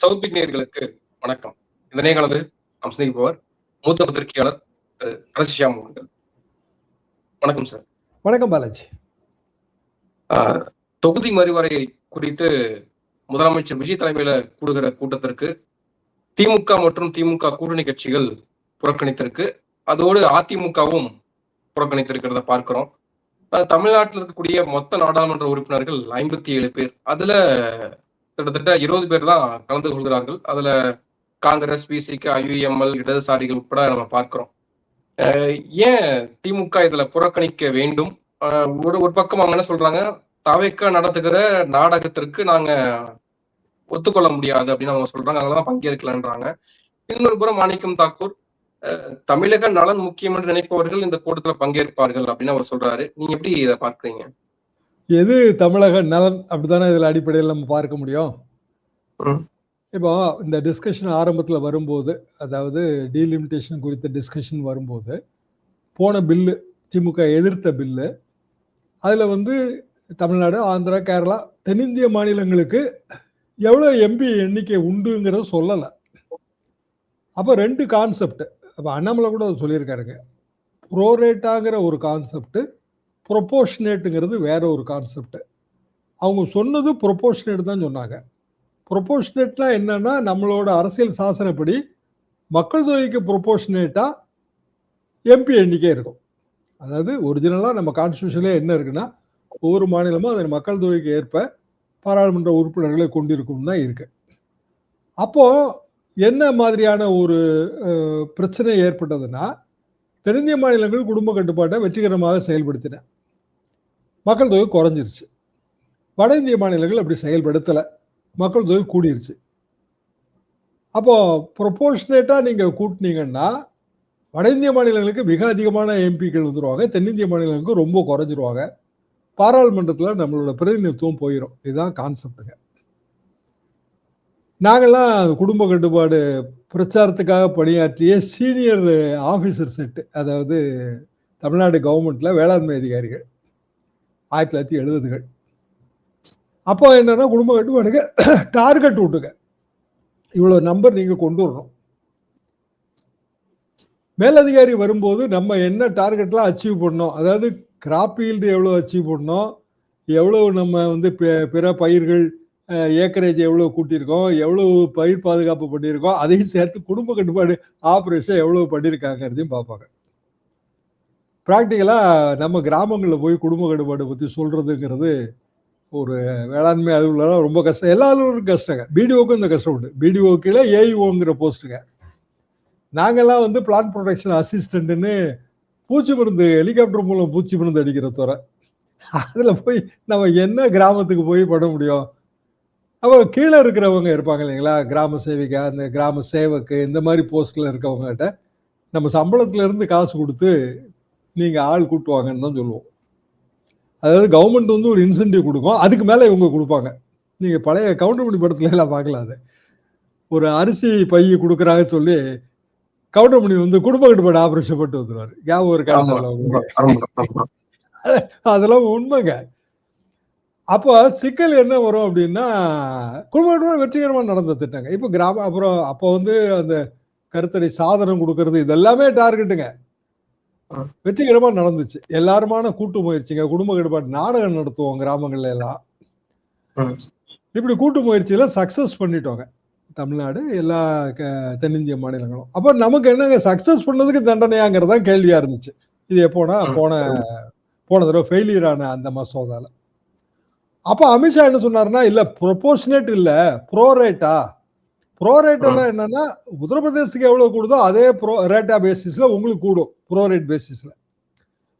சவுத்பிக் நேயர்களுக்கு வணக்கம். இந்த நேயர்களது நாம் சிநேகிப்பவர் மூத்த பத்திரிகையாளர் திரு கரசிஷியாம் அவர்கள். வணக்கம் சார். வணக்கம் பாலாஜி. தொகுதி மறுவரை குறித்து முதலமைச்சர் விஜய் தலைமையில கூடுகிற கூட்டத்திற்கு திமுக மற்றும் திமுக கூட்டணி கட்சிகள் புறக்கணித்திருக்கு. அதோடு அதிமுகவும் புறக்கணித்திருக்கிறத பார்க்கிறோம். தமிழ்நாட்டில் இருக்கக்கூடிய மொத்த நாடாளுமன்ற உறுப்பினர்கள் 57 பேர். அதுல கிட்டத்தட்ட 20 பேர் தான் கலந்து கொள்கிறார்கள். அதுல காங்கிரஸ், விசிக, ஐயுஎம்எல், இடதுசாரிகள் உட்பட நம்ம பார்க்கிறோம். ஏன் திமுக இதுல புறக்கணிக்க வேண்டும்? ஒரு பக்கம் அவங்க என்ன சொல்றாங்க, தவைக்க நடத்துகிற நாடகத்திற்கு நாங்க ஒத்துக்கொள்ள முடியாது அப்படின்னு அவங்க சொல்றாங்க, அதனாலதான் பங்கேற்கலன்றாங்க. இன்னொரு புறம் மாணிக்கம் தாக்கூர் தமிழக நலன் முக்கியம் என்று நினைப்பவர்கள் இந்த கூட்டத்துல பங்கேற்பார்கள் அப்படின்னு அவர் சொல்றாரு. நீங்க எப்படி இதை பார்க்குறீங்க? எது தமிழக நலன் அப்படித்தானே இதுல அடிப்படையில் நம்ம பார்க்க முடியும். இப்போ இந்த டிஸ்கஷன் ஆரம்பத்தில் வரும்போது, அதாவது டீலிமிட்டேஷன் குறித்த டிஸ்கஷன் வரும்போது, போன பில்லு திமுக எதிர்த்த பில்லு, அதில் வந்து தமிழ்நாடு, ஆந்திரா, கேரளா, தென்னிந்திய மாநிலங்களுக்கு எவ்வளோ எம்பி எண்ணிக்கை உண்டுங்கிறத சொல்லலை. அப்போ 2 கான்செப்ட். அப்போ அண்ணாமலை கூட சொல்லியிருக்காருங்க, ப்ரோரேட்டாங்கிற ஒரு கான்செப்ட், ப்ரொபோர்ஷனேட்டுங்கிறது வேற ஒரு கான்செப்ட். அவங்க சொன்னது ப்ரொபோர்ஷனேட் தான் சொன்னாங்க. ப்ரொபோர்ஷனேட்னா என்னன்னா, நம்மளோட அரசியல் சாசனப்படி மக்கள் தொகைக்கு ப்ரொபோர்ஷனேட்டா எம்பி எண்ணிக்கை இருக்கும். அதாவது ஒரிஜினலாக நம்ம கான்ஸ்டியூஷன்லேயே என்ன இருக்குன்னா, ஒவ்வொரு மாநிலமும் அதன் மக்கள் தொகைக்கு ஏற்ப பாராளுமன்ற உறுப்பினர்களை கொண்டிருக்கும் தான் இருக்கு. அப்போ என்ன மாதிரியான ஒரு பிரச்சனை ஏற்பட்டதுன்னா, தென்னிந்திய மாநிலங்கள் குடும்ப கட்டுப்பாட்டை வெற்றிகரமாக செயல்படுத்தின, மக்கள் தொகை குறைஞ்சிருச்சு. வட இந்திய மாநிலங்கள் அப்படி செயல்படுத்தலை, மக்கள் தொகை கூடிருச்சு. அப்போ ப்ரொபோர்ஷனேட்டாக நீங்கள் கூட்டினீங்கன்னா வட இந்திய மாநிலங்களுக்கு மிக அதிகமான எம்பிக்கள் வந்துடுவாங்க, தென்னிந்திய மாநிலங்களுக்கு ரொம்ப குறைஞ்சிருவாங்க, பாராளுமன்றத்தில் நம்மளோட பிரதிநிதித்துவம் போயிடும். இதுதான் கான்செப்டுங்க. நாங்கள்லாம் குடும்ப கட்டுப்பாடு பிரச்சாரத்துக்காக பணியாற்றிய சீனியர் ஆஃபீஸர் செட்டு, அதாவது தமிழ்நாடு கவர்மெண்ட்டில் வேளாண்மை அதிகாரிகள் 1970கள். அப்போ என்னன்னா, குடும்ப கட்டுப்பாடுக்கு டார்கெட் விட்டுங்க, இவ்வளோ நம்பர் நீங்கள் கொண்டு வரணும். மேலதிகாரி வரும்போது நம்ம என்ன டார்கெட்லாம் அச்சீவ் பண்ணோம், அதாவது கிராப் ஈல்டு எவ்வளோ அச்சீவ் பண்ணோம், எவ்வளோ நம்ம வந்து பிற பயிர்கள் ஏக்கரேஜ் எவ்வளோ கூட்டியிருக்கோம், எவ்வளோ பயிர் பாதுகாப்பு பண்ணியிருக்கோம், அதையும் சேர்த்து குடும்ப கட்டுப்பாடு ஆப்ரேஷன் எவ்வளோ பண்ணியிருக்காங்கிறதையும் பார்ப்பாங்க. ப்ராக்டிக்கலாக நம்ம கிராமங்களில் போய் குடும்ப கட்டுப்பாடு பற்றி சொல்கிறதுங்கிறது ஒரு வேளாண்மை அலுவலராக ரொம்ப கஷ்டம். எல்லா அலுவலருக்கும் கஷ்டங்க. பிடிஓக்கும் இந்த கஷ்டம் உண்டு. பிடிஓ கீழே ஏஇஓங்கிற போஸ்ட்டுங்க. நாங்கள்லாம் வந்து பிளான் ப்ரொடெக்ஷன் அசிஸ்டண்ட்டுன்னு பூச்சி மருந்து, ஹெலிகாப்டர் மூலம் பூச்சி மருந்து அடிக்கிற துறை. அதில் போய் நம்ம என்ன கிராமத்துக்கு போய் பண்ண முடியும்? அப்போ கீழே இருக்கிறவங்க இருப்பாங்க இல்லைங்களா, கிராம சேவிகா, அந்த கிராம சேவக்கு, இந்த மாதிரி போஸ்ட்டில் இருக்கவங்ககிட்ட நம்ம சம்பளத்துலேருந்து காசு கொடுத்து நீங்கள் ஆள் கூட்டுவாங்கன்னு தான் சொல்லுவோம். அதாவது கவர்மெண்ட் வந்து ஒரு இன்சென்டிவ் கொடுக்கும், அதுக்கு மேலே இவங்க கொடுப்பாங்க. நீங்கள் பழைய கவுண்டர்மணி படத்துல எல்லாம் பார்க்கலாம். அது ஒரு அரிசி பை கொடுக்குறாங்க சொல்லி கவுண்டர்மணி வந்து குடும்ப கட்டுப்பாடு ஆபரேஷன் போட்டு வந்துடுவார். ஞாபகம் இருக்கா? அதெல்லாம் உண்மைங்க. அப்போ சிக்கல் என்ன வரும் அப்படின்னா, குடும்ப கட்டுப்பாடு வெற்றிகரமாக நடந்த திட்டங்க. இப்போ அப்புறம் அப்போ வந்து அந்த கருத்தடை சாதனம் கொடுக்கறது இதெல்லாமே டார்கெட்டுங்க. வெற்றிகரமாக நடந்துச்சு. எல்லாருமான கூட்டு முயற்சிங்க. குடும்ப கட்டுப்பாடு நாடகம் நடத்துவோம் கிராமங்கள்ல எல்லாம். இப்படி கூட்டு முயற்சியில சக்சஸ் பண்ணிட்டோங்க தமிழ்நாடு, எல்லா தென்னிந்திய மாநிலங்களும். அப்போ நமக்கு என்னங்க, சக்சஸ் பண்ணதுக்கு தண்டனையாங்கிறதா கேள்வியா இருந்துச்சு. இது எப்போனா போன தடவை ஃபெயிலியர் ஆன அந்த மசோதால. அப்போ அமித்ஷா என்ன சொன்னாருன்னா, இல்ல ப்ரொபோர்ஷனேட் இல்ல, ப்ரோரேட்டா. ப்ரோரேட்டானா என்னன்னா, உத்தரப்பிரதேசத்துக்கு எவ்வளவு கூடுதோ அதே ரேட்டா பேசிஸ்ல உங்களுக்கு கூடும், ப்ரோரேட் பேசிஸ்ல.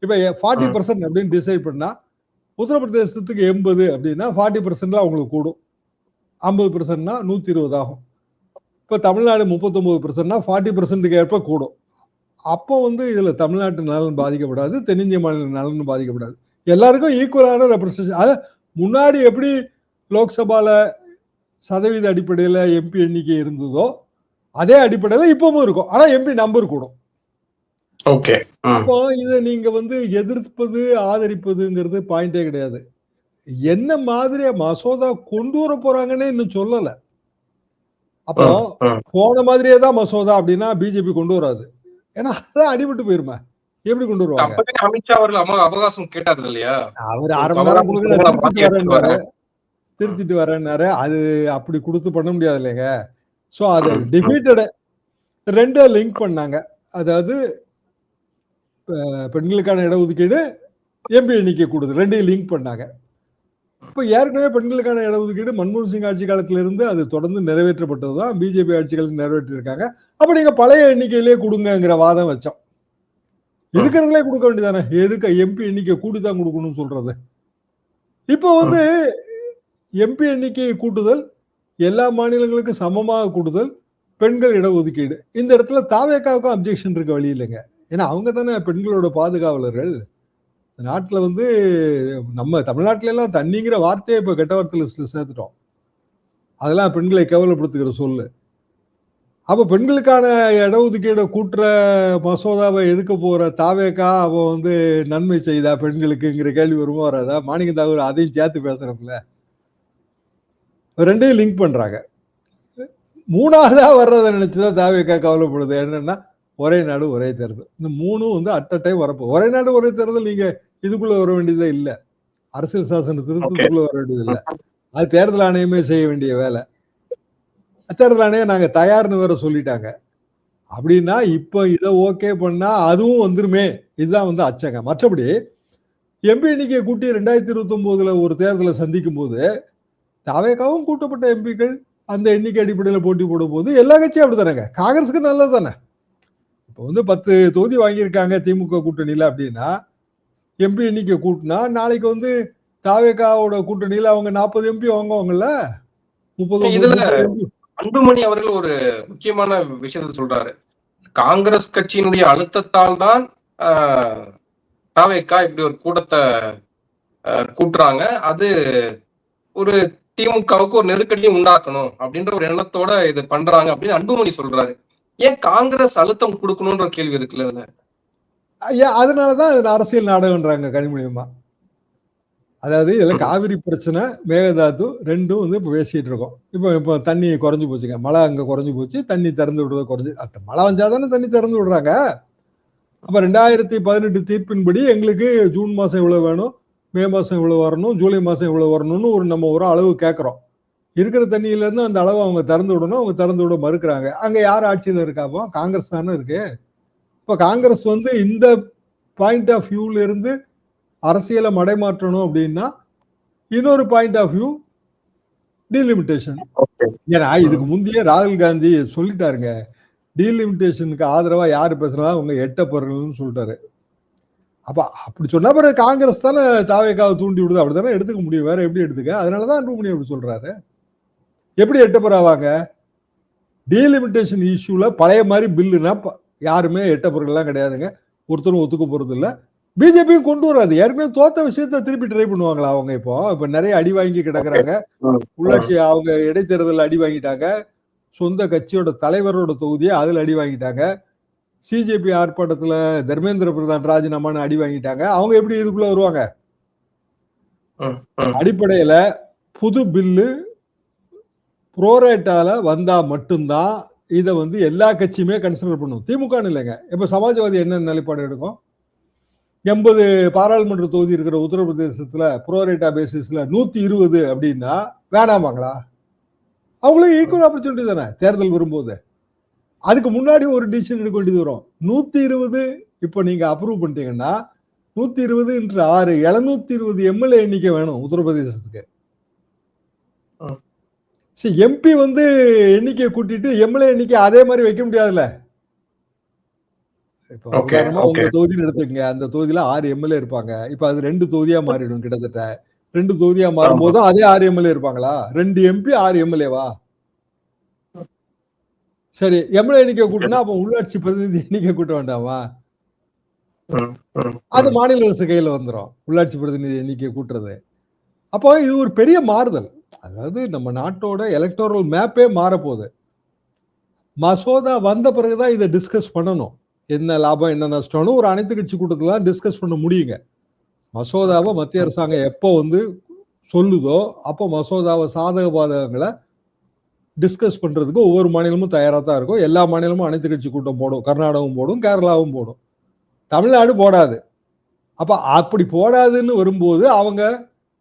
இப்போ 40% அப்படின்னு டிசைட் பண்ணா, உத்தரப்பிரதேசத்துக்கு 80 அப்படின்னா 40% அவங்களுக்கு கூடும். 50%னா 120 ஆகும். இப்போ தமிழ்நாடு 39%னா 40%க்கு ஏற்ப கூடும். அப்போ வந்து இதுல தமிழ்நாட்டு நலன் பாதிக்கப்படாது, தென்னிந்திய மாநில நலன் பாதிக்கப்படாது. எல்லாருக்கும் ஈக்குவலான ரெப்ரசன்டேஷன். அது முன்னாடி எப்படி லோக்சபால சதவீத அடிப்படையில் எம்பி எண்ணிக்கை இருந்ததோ அதே அடிப்படையில் இப்பவும் இருக்கும். ஆனா எம்பி நம்பர் கூடும். அப்போ இதை நீங்க வந்து எதிர்ப்பது ஆதரிப்பதுங்கிறது பாயிண்டே கிடையாது. என்ன மாதிரியா மசோதா கொண்டு வர போறாங்கன்னு இன்னும் சொல்லல. அப்போ போன மாதிரியே தான் மசோதா அப்படின்னா பிஜேபி கொண்டு வராது. ஏன்னா அதான் அடிபட்டு போயிருமா, எப்படி கொண்டு வருவாங்க? அமித்ஷா அவர்கள் அவகாசம் கேட்டார்கள் இல்லையா? அவர் 1/2 மணி நேரம் கொடுக்குற திருத்திட்டு வரேன்னாரு. அது அப்படி கொடுத்து பண்ண முடியாது இல்லைங்க. ஸோ அது டிஃபீட்டடு. 2 லிங்க் பண்ணாங்க. அதாவது பெண்களுக்கான இடஒதுக்கீடு, எம்பி எண்ணிக்கை கூடுதல் 2 லிங்க் பண்ணாங்க. இப்போ ஏற்கனவே பெண்களுக்கான இடஒதுக்கீடு மன்மோகன் சிங் ஆட்சி காலத்திலிருந்து அது தொடர்ந்து நிறைவேற்றப்பட்டது தான். பிஜேபி ஆட்சிகள் நிறைவேற்றிருக்காங்க. அப்ப நீங்க பழைய எண்ணிக்கையிலேயே கொடுங்கிற வாதம் வச்சோம். இருக்கிறதுலே கொடுக்க வேண்டியதானே, எதுக்கு எம்பி எண்ணிக்கை கூட்டிதான் கொடுக்கணும்னு சொல்றது? இப்போ எம்பி எண்ணிக்கையை கூட்டுதல், எல்லா மாநிலங்களுக்கும் சமமாக கூடுதல், பெண்கள் இடஒதுக்கீடு, இந்த இடத்துல தாவேக்காவுக்கும் அப்ஜெக்ஷன் இருக்க வழி இல்லைங்க. ஏன்னா அவங்க தானே பெண்களோட பாதுகாவலர்கள். நாட்டில் நம்ம தமிழ்நாட்டில எல்லாம் தண்ணிங்கிற வார்த்தையை இப்போ கெட்ட வார்த்தை லிஸ்ட்ல சேர்த்துட்டோம். அதெல்லாம் பெண்களை கேவலப்படுத்துகிற சொல்லு. அப்போ பெண்களுக்கான இடஒதுக்கீடை கூட்டுற மசோதாவை எதுக்க போற தாவேக்கா அவ நன்மை செய்தா பெண்களுக்குங்கிற கேள்வி வருமா வராதா? மாணிக்க தாகூர் அதையும் சேர்த்து பேசுறப்பல 2 லிங்க் பண்றாங்க. 3ஆவதா வர்றதை நினைச்சுதான் தாவேக்கா கவலைப்படுது. என்னன்னா ஒரே நாடு ஒரே தேர்தல். இந்த 3 அட் அ டைம் வரப்போ ஒரே நாடு ஒரே தேர்தல் நீங்க இதுக்குள்ள வர வேண்டியதே இல்லை. அரசியல் சாசன திருத்தத்துக்குள்ள வர வேண்டியது இல்லை. அது தேர்தல் ஆணையமே செய்ய வேண்டிய வேலை. தேர்தல் ஆணையம் நாங்க தயார்னு வேற சொல்லிட்டாங்க. அப்படின்னா இப்போ இதை ஓகே பண்ணா அதுவும் வந்துருமே, இதுதான் அச்சங்க. மற்றபடி எம்பி எண்ணிக்கையை கூட்டி 2029 ஒரு தேர்தலை சந்திக்கும் போது தாவேக்காவும் கூட்டப்பட்ட எம்பிக்கள் அந்த எண்ணிக்கை அடிப்படையில் போட்டி போடும் போது எல்லா கட்சியும் அப்படித்தானங்க. காங்கிரஸுக்கு நல்லது தானே. இப்போ 10 தொகுதி வாங்கியிருக்காங்க திமுக கூட்டணியில அப்படின்னா எம்பி எண்ணிக்கை கூட்டினா நாளைக்கு தாவேக்காவோட கூட்டணியில அவங்க 40 எம்பி வாங்குவாங்கல்ல. 30 அன்புமணி அவர்கள் ஒரு முக்கியமான விஷயத்தை சொல்றாரு. காங்கிரஸ் கட்சியினுடைய அழுத்தத்தால் தான் தாவேக்கா இப்படி ஒரு கூட்டத்தை கூட்டுறாங்க. அது ஒரு திமுகவுக்கு ஒரு நெருக்கடியை உண்டாக்கணும் அப்படின்ற ஒரு எண்ணத்தோட இது பண்றாங்க அப்படின்னு அன்புமணி சொல்றாரு. ஏன் காங்கிரஸ் அழுத்தம் கொடுக்கணும்ன்ற கேள்வி இருக்குல்ல. அதனாலதான் அரசியல் நாடகம்ன்றாங்க கனிமொழியம்மா. அதாவது இதுல காவிரி பிரச்சனை, மேகதாது ரெண்டும் இப்ப பேசிட்டு இருக்கோம். இப்போ தண்ணி குறைஞ்சு போச்சுங்க. மழை அங்க குறைஞ்சு போச்சு, தண்ணி திறந்து விடுறது குறைஞ்சு. மழை வந்தாதானே தண்ணி திறந்து விடுறாங்க. அப்ப 2018 தீர்ப்பின்படி எங்களுக்கு ஜூன் மாசம் இவ்வளவு வேணும், மே மாசம் இவ்வளவு வரணும், ஜூலை மாசம் இவ்வளவு வரணும்னு நம்ம ஒரு அளவு கேட்கிறோம். இருக்கிற தண்ணியில இருந்து அந்த அளவு அவங்க திறந்து விடணும். அவங்க திறந்து விட மறுக்கிறாங்க. அங்க யார் ஆட்சியில இருக்காப்போ? காங்கிரஸ் தானே இருக்கு. இப்ப காங்கிரஸ் இந்த பாயிண்ட் ஆஃப் வியூல இருந்து அரசியலை மடைமாற்றணும் அப்படின்னா இன்னொரு பாயிண்ட் ஆஃப் வியூ டீலிமிட்டேஷன். ஏன்னா இதுக்கு முந்தைய ராகுல் காந்தி சொல்லிட்டாருங்க, டீலிமிட்டேஷனுக்கு ஆதரவா யாரு பேசுறா அவங்க எட்டப்பொருள்னு சொல்லிட்டாரு. அப்ப அப்படி சொன்னா பிறகு காங்கிரஸ் தானே தாவேக்காவை தூண்டி விடுது. அப்படித்தானே எடுத்துக்க முடியும், வேற எப்படி எடுத்துக்க? அதனாலதான் அன்புமணி அப்படி சொல்றாரு. எப்படி எட்டப்பொறாவாங்க? டீலிமிட்டேஷன் இஷ்யூல பழைய மாதிரி பில்லுனா யாருமே எட்டப்பொருள்லாம் கிடையாதுங்க, ஒருத்தரும் ஒத்துக்க போறது இல்லை. பிஜேபியும் கொண்டு வராது. ஏற்கனவே தோத்த விஷயத்த திருப்பி ட்ரை பண்ணுவாங்களா அவங்க? இப்ப நிறைய அடி வாங்கி கிடக்குறாங்க. உள்ளாட்சி அவங்க இடைத்தேர்தல் அடி வாங்கிட்டாங்க. சொந்த கட்சியோட தலைவரோட தொகுதியை அதுல அடி வாங்கிட்டாங்க. சிஜேபி ஆர்ப்பாட்டத்துல தர்மேந்திர பிரதான் ராஜினாமான்னு அடி வாங்கிட்டாங்க. அவங்க எப்படி இதுக்குள்ள வருவாங்க? அடிப்படையில புது பில்லு புரோரேட்டால வந்தா மட்டும்தான் இதை எல்லா கட்சியுமே கன்சிடர் பண்ணும். திமுக இல்லைங்க. இப்ப சமாஜ்வாதி என்ன நிலைப்பாடு எடுக்கும்? 80 பாராளுமன்ற தொகுதி இருக்கிற உத்தரப்பிரதேசத்துல புரோரேட்டா பேசிஸ்ல 120 அப்படின்னா வேணாமாங்களா? அவங்களுக்கு ஈக்குவல் ஆப்பர்ச்சுனிட்டி தானே தேர்தல் வரும்போது. அதுக்கு முன்னாடி ஒரு டிசிஷன் எடுக்க வேண்டியது வரும். 120 இப்ப நீங்க அப்ரூவ் பண்ணிட்டீங்கன்னா 120 × 6 720 எம்எல்ஏ எண்ணிக்கை வேணும் உத்தரப்பிரதேசத்துக்கு. எம்பி எண்ணிக்கை கூட்டிட்டு எம்எல்ஏ எண்ணிக்கை அதே மாதிரி வைக்க முடியாதுல்ல. உங்க தொகுதின்னு எடுத்துக்கங்க, அந்த தொகுதியில 6 எம்எல்ஏ இருப்பாங்க. இப்ப அது 2 தொகுதியா மாறிடும். கிட்டத்தட்ட 2 தொகுதியா மாறும் போது அதே 6 எம்எல்ஏ இருப்பாங்களா? 2 எம்பி 6 எம்எல்ஏவா? சரி, எம்எல்ஏ எண்ணிக்கை கூட்டினா அப்ப உள்ளாட்சி பிரதிநிதி எண்ணிக்கை கூட்ட வேண்டாமா? அது மாநில அரசு கையில வந்துடும், உள்ளாட்சி பிரதிநிதி எண்ணிக்கை கூட்டுறது. அப்போ இது ஒரு பெரிய மாறுதல். அதாவது நம்ம நாட்டோட எலக்டோரல் மேப்பே மாறப்போகுது. மசோதா வந்த பிறகுதான் இதை டிஸ்கஸ் பண்ணணும். என்ன லாபம் என்ன நஷ்டம்னு ஒரு அனைத்து கட்சி கூட்டத்துல டிஸ்கஸ் பண்ண முடியுங்க. மசோதாவை மத்திய அரசாங்கம் எப்போ சொல்லுதோ அப்போ மசோதாவை சாதக பாதகங்களை டிஸ்கஸ் பண்றதுக்கு ஒவ்வொரு மாநிலமும் தயாரா தான் இருக்கும். எல்லா மாநிலமும் அனைத்து கட்சி கூட்டம் போடும். கர்நாடகம் போடும், கேரளாவும் போடும். தமிழ்நாடு போடாது. அப்ப அப்படி போடாதுன்னு வரும்போது அவங்க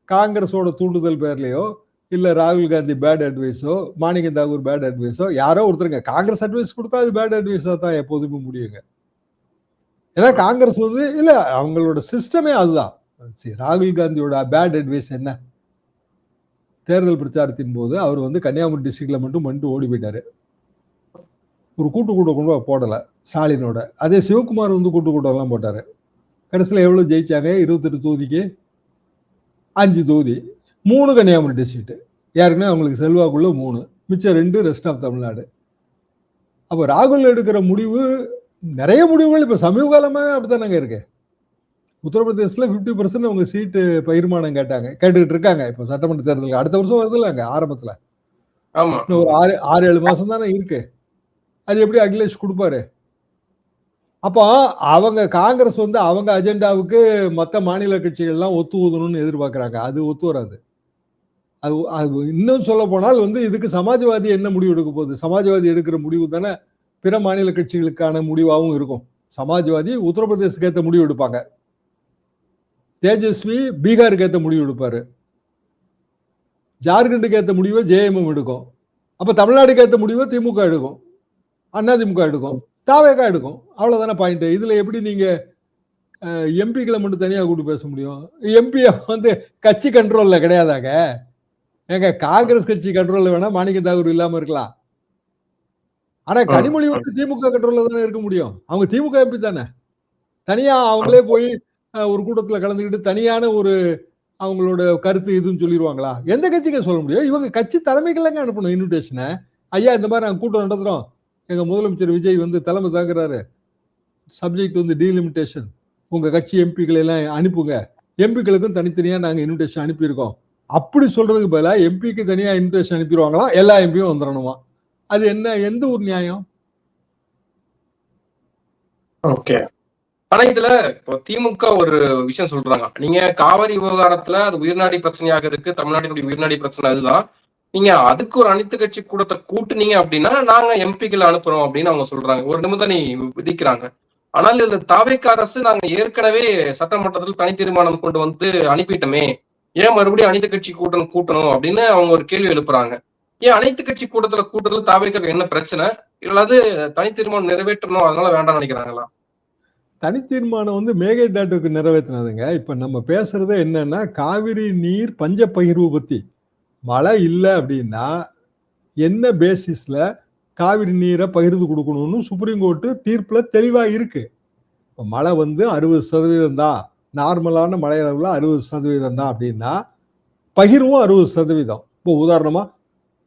காங்கிரஸோட தூண்டுதல் பேர்லயோ இல்ல ராகுல் காந்தி பேட் அட்வைஸோ மாணிக்கம் தாகூர் பேட் அட்வைஸோ யாரோ ஒருத்தருங்க காங்கிரஸ் அட்வைஸ் கொடுத்தா அது பேட் அட்வைஸா தான் எப்போதுமே முடியுங்க. ஏன்னா காங்கிரஸ் வந்து இல்ல அவங்களோட சிஸ்டமே அதுதான். ராகுல் காந்தியோட பேட் அட்வைஸ் என்ன? தேர்தல் பிரச்சாரத்தின் போது அவர் வந்து கன்னியாகுமரி டிஸ்ட்ரிக்ட்ல மட்டும் ஓடி போயிட்டாரு. ஒரு கூட்டம் கூட போடல ஸ்டாலினோட. அதே சிவகுமார் வந்து கூட்டம் எல்லாம் போட்டாரு. கடைசியில் எவ்வளவு ஜெயிச்சாங்க? 28 தொகுதிக்கு 5 தொகுதி, 3 கன்னியாகுமரி டிஸ்ட்ரிக்ட். யாருக்குன்னா அவங்களுக்கு செல்வாக்குள்ள 3, மிச்சம் 2 ரெஸ்ட் ஆஃப் தமிழ்நாடு. அப்போ ராகுல் எடுக்கிற முடிவு, நிறைய முடிவுகள் இப்ப சமீப காலமாக அப்படித்தானங்க இருக்கு. உத்தரப்பிரதேசத்துல 50% அவங்க சீட்டு பகிர்மானம் கேட்டுக்கிட்டு இருக்காங்க. இப்ப சட்டமன்ற தேர்தலுக்கு அடுத்த வருஷம் வருது இல்லைங்க ஆரம்பத்துல. ஒரு 6-7 மாசம் தானே இருக்கு. அது எப்படி அகிலேஷ் கொடுப்பாரு? அப்போ அவங்க காங்கிரஸ் வந்து அவங்க அஜெண்டாவுக்கு மற்ற மாநில கட்சிகள்லாம் ஒத்து ஊதணும்னு எதிர்பார்க்கறாங்க. அது ஒத்து வராது. அது இன்னும் சொல்ல போனால் வந்து இதுக்கு சமாஜ்வாதி என்ன முடிவு எடுக்க போகுது? சமாஜ்வாதி எடுக்கிற முடிவு தானே பிற மாநில கட்சிகளுக்கான முடிவாகவும் இருக்கும். சமாஜ்வாதி உத்தரப்பிரதேசத்துக்கு ஏற்ற முடிவு எடுப்பாங்க. தேஜஸ்வி பீகாருக்கு ஏற்ற முடிவு எடுப்பாரு. ஜார்க்கண்டுக்கு ஏற்ற முடிவை ஜேஎம்எம் எடுக்கும். அப்ப தமிழ்நாடுக்கு ஏற்ற முடிவை திமுக எடுக்கும், அதிமுக எடுக்கும், தாவேகா எடுக்கும். அவ்வளவுதானே பாயிண்ட். இதுல எப்படி நீங்க எம்பிக்களை மட்டும் தனியா கூட்டு பேச முடியும்? எம்பி வந்து கட்சி கண்ட்ரோல்ல கிடையாதாங்க. ஏங்க காங்கிரஸ் கட்சி கண்ட்ரோல்ல வேணா மாணிக்கம் தாகூர் இல்லாம இருக்கலாம். ஆனா கனிமொழி வந்து திமுக கண்ட்ரோல்ல தானே இருக்க முடியும். அவங்க திமுக எம்பி தானே. தனியா அவங்களே போய் ஒரு கூட்டத்துல கலந்துக்கிட்டு தனியான ஒரு அவங்களோட கருத்து இதுன்னு சொல்லிடுவாங்களா? எந்த கட்சிக்கு சொல்ல முடியும்? இவங்க கட்சி தலைமைகள்லாங்க அனுப்பணும் இன்விடேஷனை. ஐயா இந்த மாதிரி நாங்கள் கூட்டம் நடத்துறோம், எங்க முதலமைச்சர் விஜய் வந்து தலைமை தாக்குறாரு, சப்ஜெக்ட் வந்து டீலிமிட்டேஷன், உங்க கட்சி எம்பிக்களை எல்லாம் அனுப்புங்க, எம்பிக்களுக்கும் தனித்தனியா நாங்க இன்விடேஷன் அனுப்பியிருக்கோம் அப்படி சொல்றதுக்கு பதிலாக எம்பிக்கு தனியா இன்விடேஷன் அனுப்பிடுவாங்களா? எல்லா எம்பியும் வந்துடணுமா? அது என்ன, எந்த ஒரு நியாயம்? ஓகே. ஆனா இதுல இப்போ திமுக ஒரு விஷயம் சொல்றாங்க, நீங்க காவிரி விவகாரத்துல அது உயிர்நாடி பிரச்சனையாக இருக்கு, தமிழ்நாட்டினுடைய உயிர்நாடி பிரச்சனை அதுதான், நீங்க அதுக்கு ஒரு அனைத்து கட்சி கூட்டத்தை கூட்டுனீங்க அப்படின்னா நாங்க எம்பிக்கள் அனுப்புறோம் அப்படின்னு அவங்க சொல்றாங்க. ஒரு நிமிடம் விதிக்கிறாங்க. ஆனால் இதுல தாவேக்கா அரசு நாங்க ஏற்கனவே சட்டமன்றத்தில் தனி தீர்மானம் கொண்டு வந்து அனுப்பிட்டோமே, ஏன் மறுபடியும் அனைத்து கட்சி கூட்டணும் அப்படின்னு அவங்க ஒரு கேள்வி எழுப்புறாங்க. ஏன் அனைத்து கட்சி கூட்டத்துல தாவேக்காக்கு என்ன பிரச்சனை? இல்லாது தனி தீர்மானம் நிறைவேற்றணும் அதனால வேண்டாம் நினைக்கிறாங்களா? தனி தீர்மானம் வந்து மேகேட் டாட்டுக்கு நிறைவேற்றினதுங்க. இப்ப நம்ம பேசுறதே என்னன்னா காவிரி நீர் பஞ்ச பகிர்வு பத்தி. மழை இல்லை அப்படின்னா என்ன பேசிஸ்ல காவிரி நீரை பகிர்ந்து கொடுக்கணும்னு சுப்ரீம் கோர்ட்டு தீர்ப்புல தெளிவா இருக்கு. மழை வந்து 60% தான், நார்மலான மழை அளவுல 60% தான் அப்படின்னா பகிர்வும் 60%. இப்போ உதாரணமா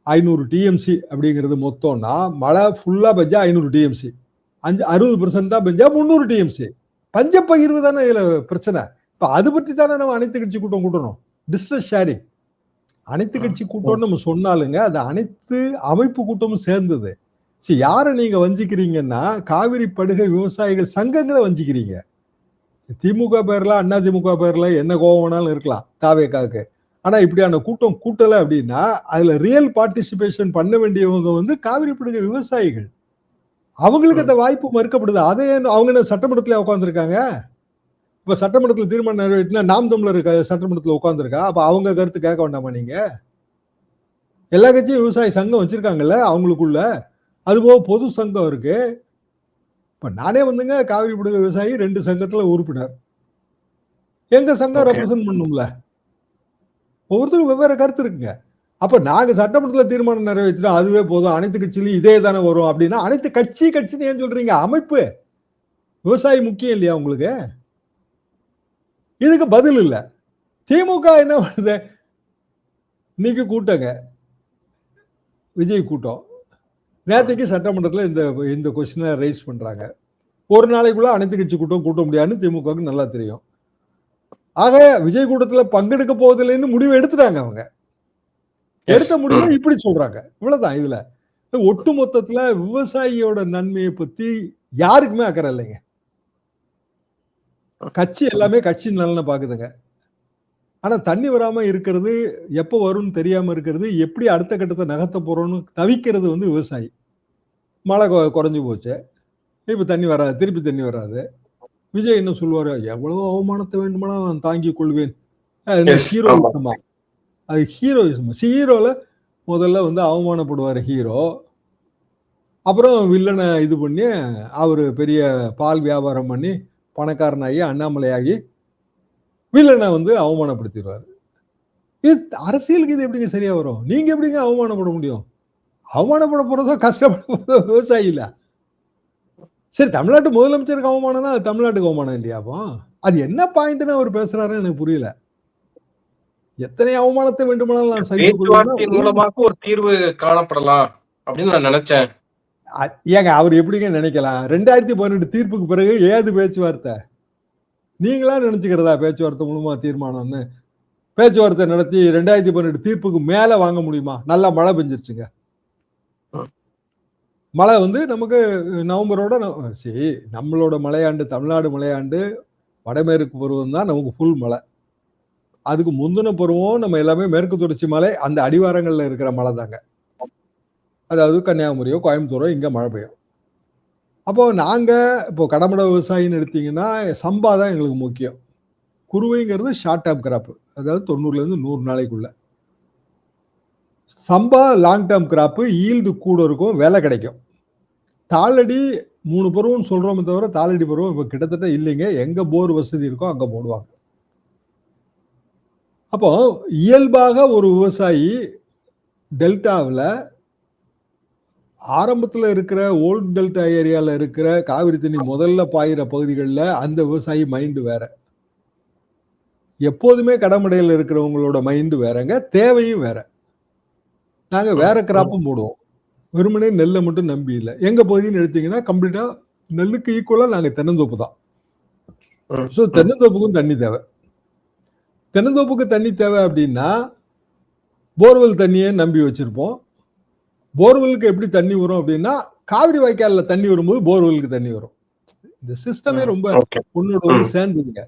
500 டிஎம்சி அப்படிங்கிறது மொத்தம்னா மழை ஃபுல்லா பெஞ்சா 500 டிஎம்சி, 60% தான் பெஞ்சா 300 டிஎம்சி. பஞ்ச பகிர்வு தானே இதுல பிரச்சனை. இப்ப அது பற்றி தானே நம்ம அனைத்து கட்சி கூட்டம் கூட்டணும். டிஸ்ட்ரஸ் ஷேரிங் அனைத்து கட்சி கூட்டம்னு நம்ம சொன்னாலுங்க அது அனைத்து அமைப்பு கூட்டமும் சேர்ந்தது. சரி, யாரை நீங்க வஞ்சிக்கிறீங்கன்னா காவிரி படுகை விவசாயிகள் சங்கங்களை வஞ்சிக்கிறீங்க. திமுக பேர்ல அதிமுக பேர்ல என்ன கோபம் வேணாலும் இருக்கலாம் தாவேக்காவுக்கு. ஆனா இப்படியான கூட்டம் கூட்டல அப்படின்னா அதுல ரியல் பார்ட்டிசிபேஷன் பண்ண வேண்டியவங்க வந்து காவிரி படுகை விவசாயிகள். அவங்களுக்கு அந்த வாய்ப்பு மறுக்கப்படுது. அதே அவங்க சட்டமன்றத்துல உட்காந்துருக்காங்க. இப்ப சட்டமன்றத்தில் தீர்மானம் நிறைவேற்றினா நாம் தமிழர் சட்டமன்றத்தில் உட்காந்துருக்கா? அப்ப அவங்க கருத்து கேட்க வேண்டாமா நீங்க? எல்லா கட்சியும் விவசாய சங்கம் வச்சிருக்காங்கல்ல அவங்களுக்குள்ள. அதுபோக பொது சங்கம் இருக்கு. இப்ப நானே வந்துங்க காவிரி படுகை விவசாயி 2 சங்கத்துல உறுப்பினர். எங்க சங்கம் ரெப்ரசன்ட் பண்ணும்ல. ஒவ்வொருத்தரும் வெவ்வேறு கருத்து இருக்குங்க. அப்ப நாங்க சட்டமன்றத்தில் தீர்மானம் நிறைவேற்றினா அதுவே போதும், அனைத்து கட்சியிலும் இதே தானே வரும் அப்படின்னா அனைத்து கட்சின்னு ஏன் சொல்றீங்க? அமைப்பு விவசாயி முக்கியம் இல்லையா உங்களுக்கு? இதுக்கு பதில் இல்ல. திமுக என்ன பண்ணுது? இன்னைக்கு கூட்டங்க விஜய் கூட்டம், நேற்றுக்கு சட்டமன்றத்தில் இந்த கொஸ்டினை ரைஸ் பண்றாங்க. ஒரு நாளைக்குள்ள அனைத்து கட்சி கூட்டம் கூட்ட முடியாதுன்னு திமுகவுக்கு நல்லா தெரியும். ஆக விஜய் கூட்டத்தில் பங்கெடுக்க போவதில்லைன்னு முடிவு எடுத்துட்டாங்க. அவங்க எடுத்த முடிவு இப்படி சொல்றாங்க. இவ்வளவுதான். இதுல ஒட்டு மொத்தத்துல விவசாயியோட நன்மையை பத்தி யாருக்குமே அக்கறை இல்லைங்க. கட்சி எல்லாமே கட்சி நலனை பாக்குதுங்க. ஆனா தண்ணி வராம இருக்கிறது, எப்போ வரும்னு தெரியாம இருக்கிறது, எப்படி அடுத்த கட்டத்தை நகர்த்த போறோம்னு தவிக்கிறது வந்து விவசாயி. மழை குறைஞ்சு போச்சு. இப்ப தண்ணி வராது. திருப்பி தண்ணி வராது. விஜய் என்ன சொல்லுவாரு? எவ்வளவு அவமானத்தை வேண்டுமானாலும் நான் தாங்கிக் கொள்வேன். அது ஹீரோயிசமா? அது ஹீரோயிசம். ஹீரோல முதல்ல வந்து அவமானப்படுவாரு ஹீரோ. அப்புறம் வில்லனை இது பண்ணி அவரு பெரிய பால் வியாபாரம் பண்ணி பணக்காரனாகி அண்ணாமலையாகி வில்லனை வந்து அவமானப்படுத்திடுவாரு. இது அரசியலுக்கு இது எப்படிங்க சரியா வரும்? நீங்க எப்படிங்க அவமானப்பட முடியும்? அவமானப்பட போறதோ கஷ்டப்பட போறதோ விவசாயி இல்ல. சரி, தமிழ்நாட்டு முதலமைச்சருக்கு அவமானம்னா அது தமிழ்நாட்டுக்கு அவமானம் இல்லையாப்போ? அது என்ன பாயிண்ட்னு அவர் பேசுறாருன்னு எனக்கு புரியல. எத்தனை அவமானத்தை வேண்டுமானாலும் நான் சகித்துக் கொள்வேன் மூலமாக ஒரு தீர்வு காணப்படலாம் அப்படின்னு நான் நினைச்சேன். ஏங்க அவர் எப்படிங்க நினைக்கலாம்? 2018 தீர்ப்புக்கு பிறகு ஏது பேச்சுவார்த்தை? நீங்களா நினைச்சுக்கிறதா பேச்சுவார்த்தை மூலமா தீர்மானம்னு? பேச்சுவார்த்தை நடத்தி 2018 தீர்ப்புக்கு மேல வாங்க முடியுமா? நல்லா மழை பெஞ்சிருச்சுங்க. மழை வந்து நமக்கு நவம்பரோட சரி, நம்மளோட மழையாண்டு, தமிழ்நாடு மழையாண்டு வடமேற்கு பருவம் தான் நமக்கு ஃபுல் மழை. அதுக்கு முந்தின பருவம் நம்ம எல்லாமே மேற்கு தொடர்ச்சி மலை, அந்த அடிவாரங்கள்ல இருக்கிற மழை தாங்க. அதாவது கன்னியாகுமரியோ கோயம்புத்தூரோ இங்க மழை பெய்யும். அப்போ நாங்க இப்போ கடமடை விவசாயின்னு எடுத்தீங்கன்னா சம்பா தான் எங்களுக்கு முக்கியம். குருவைங்கிறது ஷார்ட் டேர்ம் கிராப், அதாவது 90ல இருந்து 100 நாளைக்குள்ள. சம்பா லாங் டேர்ம் கிராப், ஈல்டு கூட இருக்கும், வேலை கிடைக்கும். தாளடி 3 பருவம் சொல்றோமே தவிர தாளடி பருவம் இப்போ கிட்டத்தட்ட இல்லைங்க. எங்க போர் வசதி இருக்கோ அங்க போடுவாங்க. அப்போ இயல்பாக ஒரு விவசாயி டெல்டாவில் ஆரம்பத்தில் இருக்கிற ஓல்டு டெல்டா ஏரியாவில் இருக்கிற காவிரி தண்ணி முதல்ல பாயிற பகுதிகளில் அந்த விவசாயி மைண்டு வேற. எப்போதுமே கடமடையில் இருக்கிறவங்களோட மைண்டு வேறங்க, தேவையும் வேற. நாங்க வேற கிராப்பும் போடுவோம், வெறுமனே நெல்லை மட்டும் நம்பி இல்லை. எங்க பகுதின்னு எடுத்தீங்கன்னா கம்ப்ளீட்டா நெல்லுக்கு ஈக்குவலா நாங்க தென்னந்தோப்பு தான். ஸோ தென்னந்தோப்புக்கும் தண்ணி தேவை. தென்னந்தோப்புக்கு தண்ணி தேவை அப்படின்னா போர்வெல் தண்ணியை நம்பி வச்சிருப்போம். போர்வெலுக்கு எப்படி தண்ணி வரும் அப்படின்னா காவிரி வாய்க்கால்ல தண்ணி வரும்போது போர்வெலுக்கு தண்ணி வரும். இந்த சிஸ்டமே ரொம்ப ஒன்னோட ஒன்று சேர்ந்துதுங்க.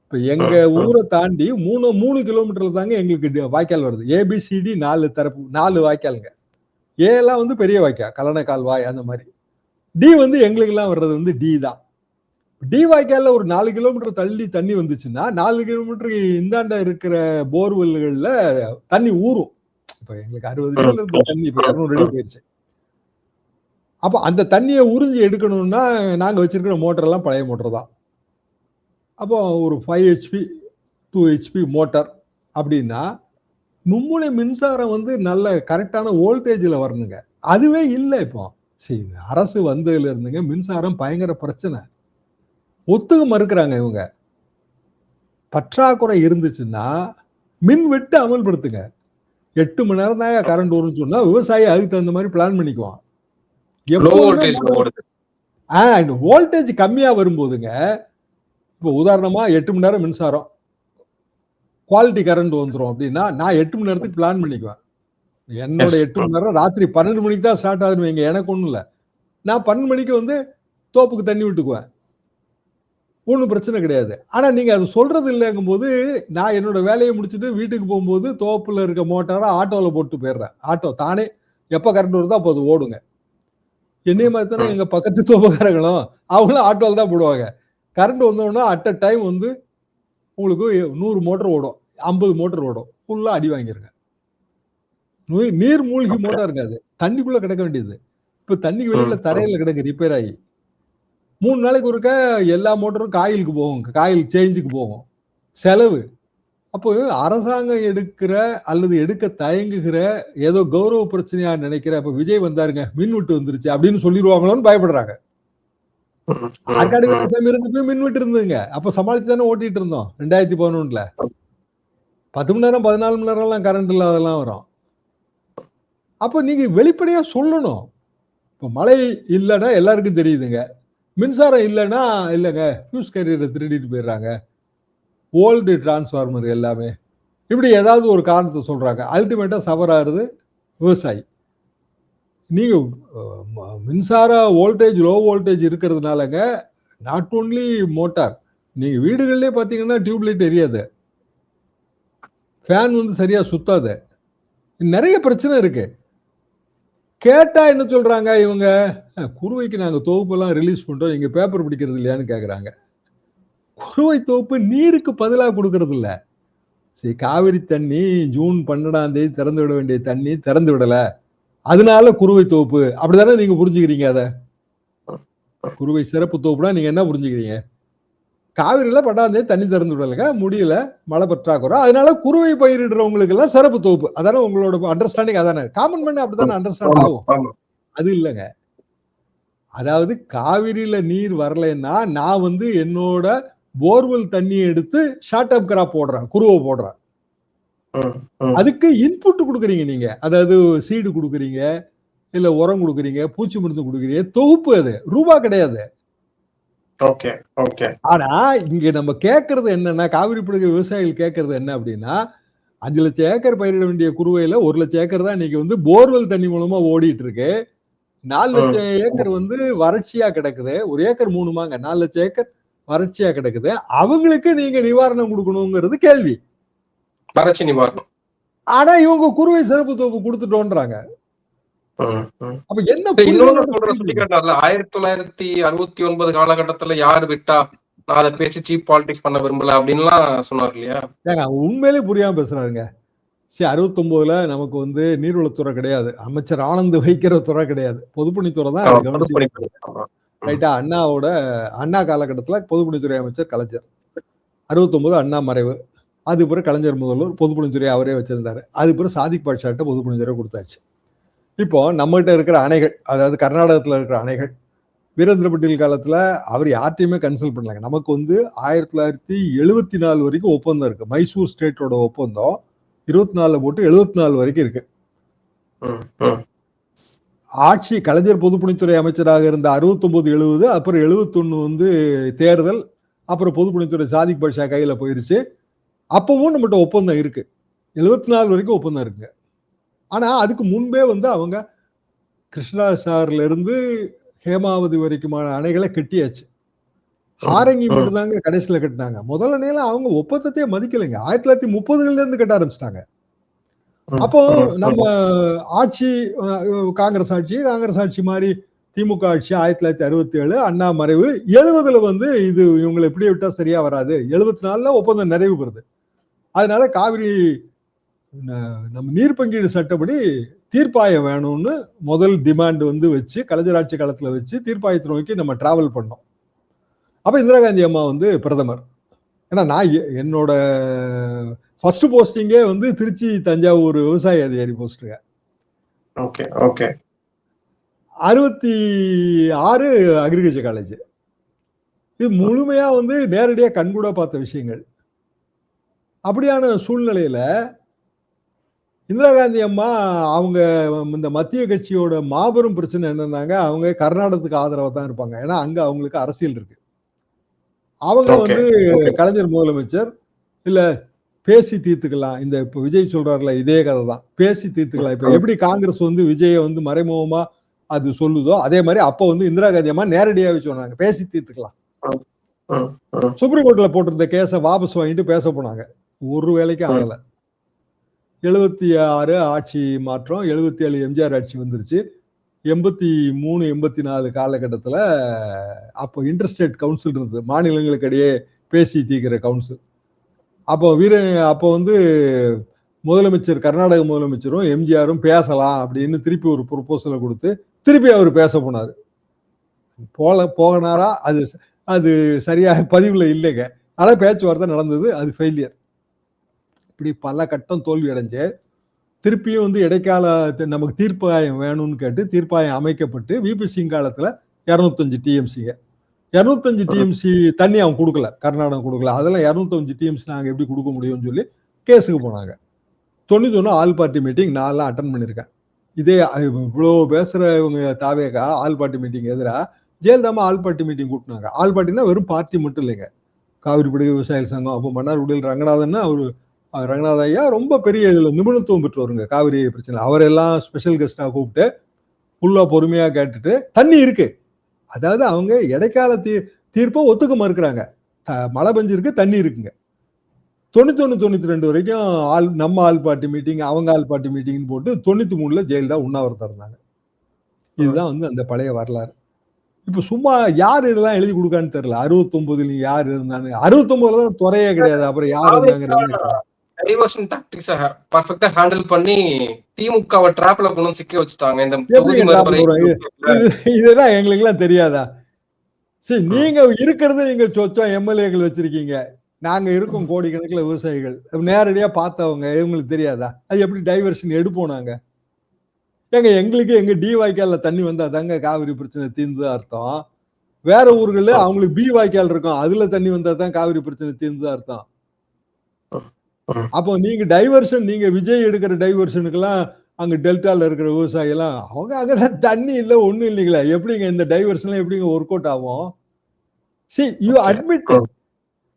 இப்ப எங்க ஊரை தாண்டி 3 கிலோமீட்டர்ல தாங்க எங்களுக்கு வாய்க்கால் வருது. ஏபிசிடி 4 தரப்பு, 4 வாய்க்காலுங்க. ஏலாம் வந்து பெரிய வாய்க்கால், கல்லணைக்கால் வாய் அந்த மாதிரி. டி வந்து எங்களுக்கு எல்லாம் வர்றது வந்து டி தான். டி வாய்க்கால்ல ஒரு 4 கிலோமீட்டர் தள்ளி தண்ணி வந்துச்சுன்னா 4 கிலோமீட்டருக்கு இந்தாண்ட இருக்கிற போர்வெல்கள்ல தண்ணி ஊறும். இப்ப எங்களுக்கு 60 அடியில இருந்த தண்ணி இப்ப 200 அடி போயிருச்சு. அப்ப அந்த தண்ணியை உறிஞ்சி எடுக்கணும்னா நாங்க வச்சிருக்கிற மோட்டர் எல்லாம் பழைய மோட்டர் தான். அப்போ ஒரு 5 ஹெச்பி 2 ஹெச்பி மோட்டார் அப்படின்னா மும்முனை மின்சாரம் வந்து நல்ல கரெக்டான வோல்டேஜில் வரணுங்க. அதுவே இல்லை இப்போ. சரி, அரசு வந்ததுல இருந்துங்க மின்சாரம் பயங்கர பிரச்சனை. ஒத்துக்க மறுக்கிறாங்க இவங்க. பற்றாக்குறை இருந்துச்சுன்னா மின் வெட்டு அமல்படுத்துங்க. 8 மணி நேரம் தான் கரண்ட் வரும்னு சொன்னா விவசாயி அதுக்கு தகுந்த மாதிரி பிளான் பண்ணிக்குவான். வோல்டேஜ் கம்மியா வரும்போதுங்க, இப்போ உதாரணமா 8 மணி நேரம் மின்சாரம், குவாலிட்டி கரண்ட் வந்துடும் அப்படின்னா நான் 8 மணி நேரத்துக்கு பிளான் பண்ணிக்குவேன். என்னோட 8 மணி நேரம் ராத்திரி 12 மணிக்கு தான் ஸ்டார்ட் ஆகுதுன்னு வைங்க, எனக்கு ஒன்றும் இல்லை. நான் 12 மணிக்கு வந்து தோப்புக்கு தண்ணி விட்டுக்குவேன், ஒன்றும் பிரச்சனை கிடையாது. ஆனால் நீங்கள் அது சொல்றது இல்லைங்கும் போது நான் என்னோட வேலையை முடிச்சுட்டு வீட்டுக்கு போகும்போது தோப்பில் இருக்க மோட்டாரை ஆட்டோவில் போட்டு போயிடுறேன். ஆட்டோ தானே எப்போ கரண்ட் வருதோ அப்போ அது ஓடுங்க. என்னைய மாதிரி தானே எங்கள் பக்கத்து தோப்புக்காரங்களும் அவங்களும் ஆட்டோவில் தான் போடுவாங்க. கரண்ட் வந்தோன்னா அட் அ டைம் வந்து உங்களுக்கு 100 மோட்டர் ஓடும், 50 மோட்டர் ஓடும், ஃபுல்லாக அடி வாங்கிருங்க. நீர் மூழ்கி மோட்டார் இருக்காது, தண்ணிக்குள்ளே கிடக்க வேண்டியது. இப்போ தண்ணிக்கு வெளியில் தரையில் கிடக்கு ரிப்பேர் ஆகி 3 நாளைக்கு ஒருக்க எல்லா மோட்டரும் காயிலுக்கு போகும், காயில் சேஞ்சுக்கு போகும், செலவு. அப்போ அரசாங்கம் எடுக்கிற அல்லது எடுக்க தயங்குகிற ஏதோ கௌரவ பிரச்சனையா நினைக்கிற, அப்ப விஜய் வந்தாருங்க மின் வெட்டு வந்துருச்சு அப்படின்னு சொல்லிடுவாங்களோன்னு பயப்படுறாங்க. ஆற்காடு விவசாயம் இருந்துட்டு மின் வெட்டு இருந்ததுங்க, அப்ப சமாளிச்சு தானே ஓட்டிட்டு இருந்தோம். 2011ல 10 மணி நேரம் 14 மணி நேரம் எல்லாம் கரண்ட் இல்லாதெல்லாம் வரும். அப்போ நீங்க வெளிப்படையா சொல்லணும். இப்போ மழை இல்லைன்னா எல்லாருக்கும் தெரியுதுங்க, மின்சாரம் இல்லைன்னா இல்லைங்க ஃபியூஸ் கேரியரை திருடிட்டு போயிடுறாங்க, ஓல்டு டிரான்ஸ்ஃபார்மர் எல்லாமே, இப்படி ஏதாவது ஒரு காரணத்தை சொல்றாங்க. அல்டிமேட்டா சஃபர் ஆகுறது விவசாயி. நீங்க மின்சார வோல்டேஜ் லோ வோல்டேஜ் இருக்கிறதுனாலங்க நாட் ஓன்லி மோட்டார், நீங்க வீடுகள்லேயே பார்த்தீங்கன்னா டியூப்லைட் எரியாது. ஃபேன் வந்து சரியா சுத்தாது. நிறைய பிரச்சனை இருக்கு. கேட்டா என்ன சொல்றாங்க இவங்க, குறுவைக்கு நாங்க தொகுப்பெல்லாம் ரிலீஸ் பண்றோம், நீங்க பேப்பர் பிடிக்கிறது இல்லையான்னு கேக்குறாங்க. குறுவை தொகுப்பு நீருக்கு பதிலா கொடுக்கறது இல்ல. சரி, காவிரி தண்ணி ஜூன் 12ஆம் தேதி திறந்து விட வேண்டிய தண்ணி திறந்து விடல, அதனால குறுவை தொகுப்பு அப்படிதானே நீங்க புரிஞ்சுக்கிறீங்க? அத குறுவை சிறப்பு தொகுப்புனா நீங்க என்ன புரிஞ்சுக்கிறீங்க? காவிரியில 12ஆம் தேதி தண்ணி திறந்து விடலங்க, முடியல, மழை பற்றாக்குறை, அதனால குறுவை பயிரிடுறவங்களுக்கு எல்லாம் சிறப்பு தொகுப்பு. அதானே உங்களோட அண்டர்ஸ்டாண்டிங்? அதானே காமன் மேன் அப்படித்தானே அண்டர்ஸ்டாண்ட் ஆகும். அது இல்லைங்க. அதாவது காவிரியில நீர் வரலைன்னா நான் வந்து என்னோட போர்வெல் தண்ணியை எடுத்து ஷார்ட் அப் கிராப் போடுறேன், குருவை போடுறேன். அதுக்கு இன்புட் கொடுக்குறீங்க நீங்க, அதாவது சீடு கொடுக்குறீங்க, இல்ல உரம் கொடுக்குறீங்க, பூச்சி மருந்து கொடுக்குறீங்க, தொகுப்பு. அது ரூபா கிடையாது. ஆனா இங்க நம்ம கேட்கறது என்னன்னா, காவிரி படுகை விவசாயிகள் கேட்கறது என்ன அப்படின்னா, 5 லட்சம் ஏக்கர் பயிரிட வேண்டிய குறுவையில 1 லட்சம் ஏக்கர் தான் இன்னைக்கு வந்து போர்வெல் தண்ணி மூலமா ஓடிட்டு இருக்கு. 4 லட்சம் ஏக்கர் வந்து வறட்சியா கிடக்குது. 1 ஏக்கர் 3 மாங்க, 4 லட்சம் ஏக்கர் வறட்சியா கிடக்குது. அவங்களுக்கு நீங்க நிவாரணம் கொடுக்கணுங்கிறது கேள்வி. வறட்சி நிவாரணம். ஆனா இவங்க குறுவை சிறப்பு தொகுப்பு கொடுத்துட்டோன்றாங்க. அப்ப என்ன? இன்னொன்னு சொல்றேன், சுட்டிக்காட்டார்ல 1969 காலகட்டத்துல யாரு விட்டா நான் அதை பேசி சீப் பாலிடிக்ஸ் பண்ண விரும்பல அப்படின்லாம் சொன்னார் இல்லையா? ஏங்க உண்மையிலே புரியாம பேசுறாருங்க. சரி, 69ல நமக்கு வந்து நீர்வளத்துறை கிடையாது, அமைச்சர் ஆனந்த் வைக்கிற துறை கிடையாது, பொதுப்பணித்துறை தான் ரைட்டா. அண்ணா காலகட்டத்தில் பொதுப்பணித்துறை அமைச்சர் கலைஞர். 69 அண்ணா மறைவு. அது பிறகு கலைஞர் முதல்வர், பொதுப்பணித்துறை அவரே வச்சிருந்தாரு. அது பிறகு சாதிக் பாட்ஷாட்ட பொதுப்பணித்துறை கொடுத்தாச்சு. இப்போ நம்மகிட்ட இருக்கிற அணைகள், அதாவது கர்நாடகத்தில் இருக்கிற அணைகள், வீரேந்திர பட்டேல் காலத்துல அவர் யார்ட்டையுமே கன்சல்ட் பண்ணலாங்க. நமக்கு வந்து 1974 வரைக்கும் ஒப்பந்தம் இருக்கு. மைசூர் ஸ்டேட்டோட ஒப்பந்தம் 24 போட்டு 74 வரைக்கும் இருக்கு. ஆட்சி கலைஞர் பொதுப்பணித்துறை அமைச்சராக இருந்த 69, 70, அப்புறம் 71 வந்து தேர்தல், அப்புறம் பொதுப்பணித்துறை சாதிக் பாட்ஷா கையில போயிருச்சு. அப்பவும் நம்மகிட்ட ஒப்பந்தம் இருக்கு, 74 வரைக்கும் ஒப்பந்தம் இருக்குங்க. ஆனா அதுக்கு முன்பே வந்து அவங்க கிருஷ்ணா சார்ல இருந்து ஹேமாவதி வரைக்குமான அணைகளை கட்டியாச்சு. ஹாரங்கி மட்டும் தாங்க கடைசியில கட்டினாங்க. முதல்ல நேரம் அவங்க ஒப்பந்தத்தையே மதிக்கலைங்க. 1930ல இருந்து கட்ட ஆரம்பிச்சிட்டாங்க. அப்போ நம்ம ஆட்சி காங்கிரஸ் ஆட்சி மாதிரி திமுக ஆட்சி 1967 அண்ணா மறைவு, 70ல வந்து இது இவங்களை எப்படி விட்டா சரியா வராது, 74ல ஒப்பந்தம் நிறைவு பெறுது. அதனால காவிரி நம்ம நீர் பங்கீடு சட்டப்படி தீர்ப்பாயம் வேணும்னு முதல் டிமாண்ட் வந்து வச்சு கலைஞர் ஆட்சி காலத்துல வச்சு தீர்ப்பாயத்தை நோக்கி நம்ம டிராவல் பண்ணோம். அப்ப இந்திரா காந்தி அம்மா வந்து பிரதமர். ஏன்னா நான் என்னோட ஃபர்ஸ்ட் போஸ்டிங்கே வந்து திருச்சி தஞ்சாவூர் விவசாய அதிகாரி போஸ்டுங்க. 66 அக்ரிகல்ச்சர் காலேஜ். இது முழுமையா வந்து நேரடியா கண்கூட பார்த்த விஷயங்கள். அப்படியான சூழ்நிலையில இந்திரா காந்தி அம்மா அவங்க இந்த மத்திய கட்சியோட மாபெரும் பிரச்சனை என்னன்னாங்க, அவங்க கர்நாடகத்துக்கு ஆதரவா தான் இருப்பாங்க. ஏன்னா அங்க அவங்களுக்கு அரசியல் இருக்கு. அவங்க வந்து கலைஞர் முதலமைச்சர், இல்ல பேசி தீர்த்துக்கலாம், இந்த இப்ப விஜய் சொல்றாருல இதே கதை தான், பேசி தீர்த்துக்கலாம். இப்ப எப்படி காங்கிரஸ் வந்து விஜய வந்து மறைமுகமா அது சொல்லுதோ அதே மாதிரி அப்ப வந்து இந்திரா காந்தி அம்மா நேரடியாவே சொன்னாங்க, பேசி தீர்த்துக்கலாம். சுப்ரீம் கோர்ட்ல போட்டிருந்த கேஸை வாபஸ் வாங்கிட்டு பேச போனாங்க. ஒரு வேலைக்கு ஆகல. 76 ஆட்சி மாற்றம், 77 எம்ஜிஆர் ஆட்சி வந்துருச்சு. 83, 84 காலகட்டத்தில் அப்போ இன்டர்ஸ்டேட் கவுன்சில் இருந்தது, மாநிலங்களுக்கு இடையே பேசி தீர்க்கிற கவுன்சில். அப்போ வந்து முதலமைச்சர், கர்நாடக முதலமைச்சரும் எம்ஜிஆரும் பேசலாம் அப்படின்னு திருப்பி ஒரு ப்ரொபோசலை கொடுத்து திருப்பி அவர் பேச போனார். போனாரா அது சரியாக பதிவுல இல்லைங்க. ஆனால் பேச்சுவார்த்தை நடந்தது, அது ஃபெயிலியர். இப்படி பல கட்டம் தோல்வி அடைஞ்சு திருப்பியும் வந்து இடைக்கால நமக்கு தீர்ப்பாயம் வேணும்னு கேட்டு தீர்ப்பாயம் அமைக்கப்பட்டு விபி சிங் காலத்துல 205 டிஎம்சிங்க, 205 டிஎம்சி தண்ணி அவங்க கொடுக்கல, கர்நாடகம் கொடுக்கல. அதெல்லாம் 205 டிஎம்சி நாங்கள் எப்படி கொடுக்க முடியும்னு சொல்லி கேஸுக்கு போனாங்க. 91 ஆல் பார்ட்டி மீட்டிங் நான்லாம் அட்டன் பண்ணியிருக்கேன். இதே இவ்வளோ பேசுற இவங்க தாவேகா ஆல் பார்ட்டி மீட்டிங் எதிராக ஜெயலலிதாமா ஆல் பார்ட்டி மீட்டிங் கூட்டினாங்க. ஆல் பார்ட்டினா வெறும் பார்ட்டி மட்டும் இல்லைங்க, காவிரி படுகை விவசாயிகள் சங்கம், அப்போ மன்னார்குடியில் ரங்கநாதன்னா ரங்கநாத ஐயா ரொம்ப பெரிய இதுல நிபுணத்துவம் பெற்றவருங்க காவிரி பிரச்சனை. அவரெல்லாம் ஸ்பெஷல் கெஸ்டா கூப்பிட்டு ஃபுல்லா பொறுமையா கேட்டுட்டு, தண்ணி இருக்கு, அதாவது அவங்க இடைக்கால தீர்ப்பை ஒத்துக்க மறுக்கிறாங்க, மழை பெஞ்சிருக்கு, தண்ணி இருக்குங்க. 91-92 வரைக்கும் நம்ம ஆள் பார்ட்டி மீட்டிங், அவங்க ஆள் பார்ட்டி மீட்டிங்னு போட்டு 93ல ஜெயலலிதா உண்ணாவிரதம் இருந்தாங்க. இதுதான் வந்து அந்த பழைய வரலாறு. இப்ப சும்மா யார் இதெல்லாம் எழுதி கொடுக்கான்னு தெரியல. 69 யார் இருந்தான்னு. 69ல தான் துறையே கிடையாது. அப்புறம் யார் இருந்தாங்க? டைவர்ஷன் டாக்டிக்ஸ பெர்ஃபெக்ட்டா ஹேண்டில் பண்ணி திமுகவை ட்ராப்ல கொண்டு சிக்க வச்சுட்டாங்க. இந்த தொகுதி மறுவரை இதெல்லாம் எங்களுக்கு எல்லாம் தெரியாதா? சரி, நீங்க இருக்கிறது நீங்க சொச்சம் எம்எல்ஏக்கள் வச்சிருக்கீங்க. நாங்க இருக்கோம் கோடிக்கணக்கில் விவசாயிகள். நேரடியா பார்த்தவங்க, இவங்களுக்கு தெரியாதா? அது எப்படி டைவர்ஷன் எடுப்போம் நாங்க? ஏங்க, எங்களுக்கு எங்க டி வாய்க்கால்ல தண்ணி வந்தா தாங்க காவிரி பிரச்சனை தீர்ந்து அர்த்தம். வேற ஊர்கள்ல அவங்களுக்கு பி வாய்க்கால் இருக்கும், அதுல தண்ணி வந்தா தான் காவிரி பிரச்சனை தீர்ந்து அர்த்தம். அப்போ நீங்க டைவர்ஷன், நீங்க விஜய் எடுக்கிற டைவர்ஷனுக்கெல்லாம் அங்க டெல்டால இருக்கிற விவசாயி எல்லாம் அவங்க அங்கதான் தண்ணி இல்ல, ஒண்ணும் இல்லைங்களா? எப்படிங்க இந்த டைவர்ஷன் எப்படிங்க ஒர்க் அவுட் ஆகும்? See, you admit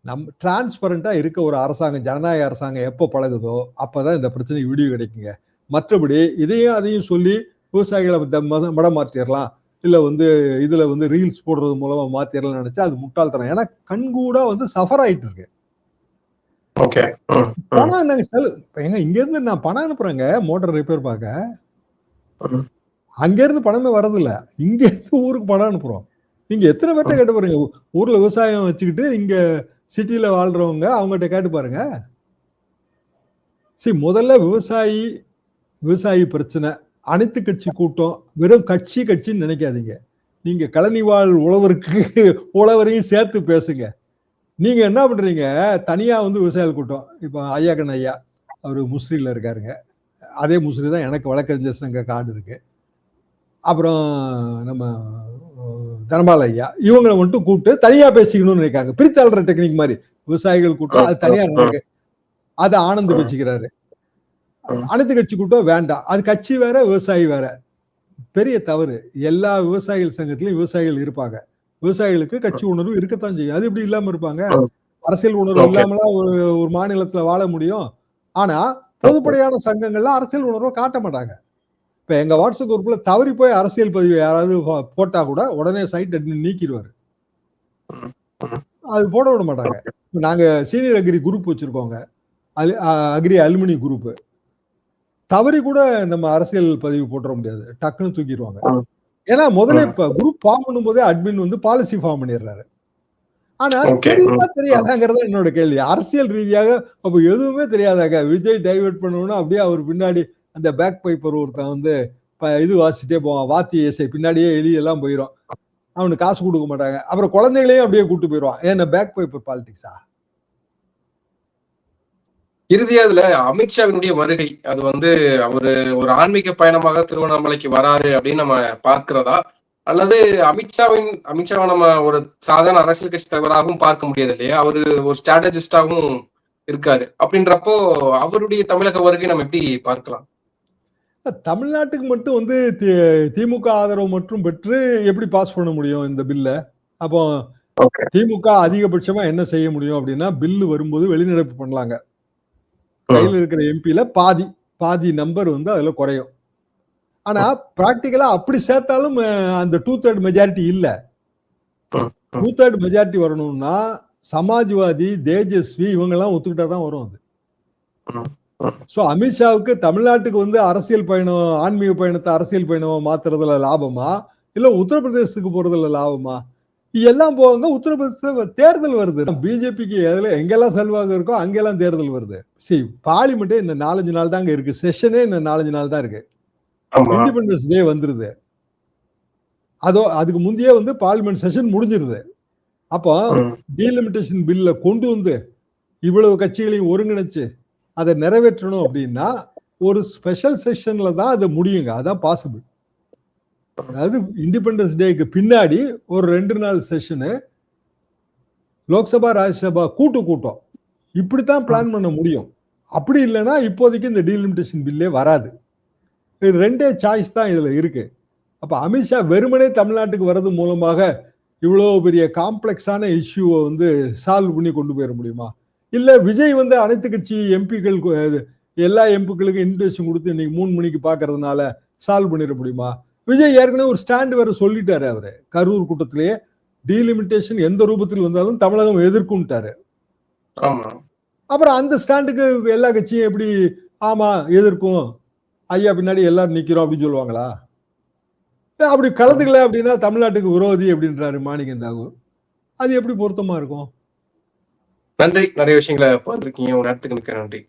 நம்ம டிரான்ஸ்பரண்டா இருக்க ஒரு அரசாங்கம், ஜனநாயக அரசாங்கம் எப்போ பழகுதோ அப்பதான் இந்த பிரச்சனை விடிவு கிடைக்குங்க. மற்றபடி இதையும் அதையும் சொல்லி விவசாயிகளை மடம் மாற்றிடலாம், இல்ல வந்து இதுல வந்து ரீல்ஸ் போடுறது மூலமா மாத்திரலாம் நினைச்சா அது முட்டாள்தனம். ஏன்னா கண்கூடா வந்து சஃபர் ஆயிட்டு இருக்கு. பணம் எங்க இங்க இருந்து நான் பணம் அனுப்புறேங்க மோட்டார் ரிப்பேர் பார்க்க. அங்க இருந்து பணமே வரதில்ல, இங்க இருந்து ஊருக்கு பணம் அனுப்புறோம். நீங்க எத்தனை பேர்ட்ட கேட்டு பாருங்க, ஊர்ல விவசாயம் வச்சுக்கிட்டு இங்க சிட்டில வாழ்றவங்க அவங்ககிட்ட கேட்டு பாருங்க. சரி, முதல்ல விவசாயி பிரச்சனை, அனைத்து கட்சி கூட்டம், வெறும் கட்சின்னு நினைக்காதீங்க. நீங்க கழனி வாழ் உழவரையும் சேர்த்து பேசுங்க. நீங்க என்ன பண்றீங்க, தனியா வந்து விவசாயிகள் கூட்டம். இப்ப ஐயாக்கன் ஐயா அவரு முஸ்ரீல இருக்காருங்க, அதே முஸ்ரீ தான் எனக்கு வழக்கறிஞர் சங்க கார்டு இருக்கு. அப்புறம் நம்ம தனபால் ஐயா, இவங்களை மட்டும் கூப்பிட்டு தனியா பேசிக்கணும்னு நினைக்காங்க. பிரித்தாளர் டெக்னிக் மாதிரி விவசாயிகள் கூட்டம் அது தனியா இருக்கு, அது ஆனந்த் பேசிக்கிறாரு. அனைத்து கட்சி கூட்டம் வேண்டாம், அது கட்சி வேற விவசாயி வேற. பெரிய தவறு. எல்லா விவசாயிகள் சங்கத்திலயும் விவசாயிகள் இருப்பாங்க, விவசாயிகளுக்கு கட்சி உணர்வு இருக்கத்தான் செய்யும். அது எப்படி இல்லாம இருப்பாங்க? அரசியல் உணர்வு இல்லாமலாம் ஒரு மாநிலத்துல வாழ முடியும்? ஆனா பொதுப்படையான சங்கங்கள்ல அரசியல் உணர்வை காட்ட மாட்டாங்க. இப்ப எங்க வாட்ஸ்அப் குரூப்ல தவறி போய் அரசியல் பதிவு யாராவது போட்டா கூட உடனே சைட் அட்மின் நீக்கிடுவாரு, அது போட விட மாட்டாங்க. நாங்க சீனியர் அக்ரி குரூப் வச்சிருக்கோங்க, அக்ரி அலுமினி குரூப். தவறி கூட நம்ம அரசியல் பதிவு போட்டுற முடியாது, டக்குன்னு தூக்கிடுவாங்க. ஏன்னா முதல்ல இப்ப குரூப் ஃபார்ம் பண்ணும் போதே அட்மின் வந்து பாலிசி ஃபார்ம் பண்ணிடுறாரு. ஆனா தெரியாதாங்கிறத என்னோட கேள்வி. அரசியல் ரீதியாக அப்ப எதுவுமே தெரியாதாங்க, விஜய் டைவர்ட் பண்ணணும்னா அப்படியே அவர் பின்னாடி அந்த பேக் பைப்பர் ஒருத்தன் வந்து இது வாசிச்சுட்டே போவான், வாத்தி ஏசை பின்னாடியே எல்லாம் போயிடும், அவனுக்கு காசு கொடுக்க மாட்டாங்க. அப்புறம் குழந்தைகளையும் அப்படியே கூட்டு போயிடுவான். ஏன்னா பேக் பைப்பர் பாலிடிக்ஸா? இறுதியா இதுல அமித்ஷாவினுடைய வருகை, அது வந்து அவரு ஒரு ஆன்மீக பயணமாக திருவண்ணாமலைக்கு வராரு அப்படின்னு நம்ம பார்க்கிறதா, அல்லது அமித்ஷாவை நம்ம ஒரு சாதாரண அரசியல் கட்சி தலைவராகவும் பார்க்க முடியாது இல்லையா? அவரு ஒரு ஸ்ட்ராட்டஜிஸ்டாகவும் இருக்காரு. அப்படின்றப்போ அவருடைய தமிழக வருகை நம்ம எப்படி பார்க்கலாம்? தமிழ்நாட்டுக்கு மட்டும் வந்து திமுக ஆதரவு மற்றும் பெற்று எப்படி பாஸ் பண்ண முடியும் இந்த பில்ல? அப்போ திமுக அதிகபட்சமா என்ன செய்ய முடியும் அப்படின்னா, பில்லு வரும்போது வெளிநடப்பு பண்ணலாங்க. கையில் இருக்கிற எம்பியில பாதி நம்பர் வந்து அதுல குறையும். ஆனா பிராக்டிகலா அப்படி சேர்த்தாலும் அந்த 2/3 மெஜாரிட்டி இல்ல. 2/3 மெஜாரிட்டி வரணும்னா சமாஜ்வாதி, தேஜஸ்வி இவங்க எல்லாம் ஒத்துக்கிட்டா தான் வரும் அது. சோ அமித்ஷாவுக்கு தமிழ்நாட்டுக்கு வந்து அரசியல் பயணம், ஆன்மீக பயணத்தை அரசியல் பயணமா மாத்துறதுல லாபமா, இல்ல உத்தரப்பிரதேசத்துக்கு போறதுல லாபமா? எல்லாம் போவாங்க. உத்தரப்பிரதேச தேர்தல் வருது, பிஜேபிக்கு எங்கெல்லாம் செல்வாக்கு இருக்கோ அங்கெல்லாம் தேர்தல் வருது. சரி, பார்லிமெண்டே இன்னும் 4-5 நாள் தாங்க இருக்கு, செஷனே இன்னும் 4-5 நாள் தான் இருக்கு. இண்டிபெண்டன்ஸ் டே வந்துருது, அதுக்கு முந்தையே வந்து பார்லிமெண்ட் செஷன் முடிஞ்சிருது. அப்போ டீலிமிட்டேஷன் பில்ல கொண்டு வந்து இவ்வளவு கட்சிகளையும் ஒருங்கிணைச்சு அதை நிறைவேற்றணும் அப்படின்னா ஒரு ஸ்பெஷல் செஷன்ல தான் அது முடியுங்க, அதான் பாசிபிள். அதாவது இண்டிபெண்டன்ஸ் டேக்கு பின்னாடி ஒரு 2 நாள் செஷனு, லோக்சபா ராஜ்யசபா கூட்டம் இப்படித்தான் பிளான் பண்ண முடியும். அப்படி இல்லைன்னா இப்போதைக்கு இந்த டீலிமிட்டேஷன் பில்லே வராது. இது 2 சாய்ஸ் தான் இதுல இருக்கு. அப்ப அமித்ஷா வெறுமனே தமிழ்நாட்டுக்கு வர்றது மூலமாக இவ்வளவு பெரிய காம்ப்ளெக்ஸான இஷ்யூவை வந்து சால்வ் பண்ணி கொண்டு போயிட முடியுமா? இல்ல விஜய் வந்து அனைத்து கட்சி எம்பிக்கள் எல்லா எம்பிக்களுக்கும் இன்விடேஷன் கொடுத்து இன்னைக்கு 3 மணிக்கு பாக்குறதுனால சால்வ் பண்ணிட முடியுமா? விஜய் ஏற்கனவே ஒரு ஸ்டாண்ட் வேற சொல்லிட்டாரு, அவரு கரூர் கூட்டத்திலேயே டீலிமிட்டேஷன் எந்த ரூபத்தில் வந்தாலும் தமிழகம் எதிர்க்கும்ட்டாரு. அப்புறம் அந்த ஸ்டாண்டுக்கு எல்லா கட்சியும் எப்படி ஆமா எதிர்க்கும், ஐயா பின்னாடி எல்லாரும் நிக்கிறோம் அப்படின்னு சொல்லுவாங்களா? அப்படி கலந்துக்கல அப்படின்னா தமிழ்நாட்டுக்கு விரோதி அப்படின்றாரு மாணிக்கம் தாகூர். அது எப்படி பொருத்தமா இருக்கும்? நன்றி. நிறைய விஷயங்களை பார்த்துருக்கீங்க. உங்க நேரத்துக்கு மிக்க நன்றி.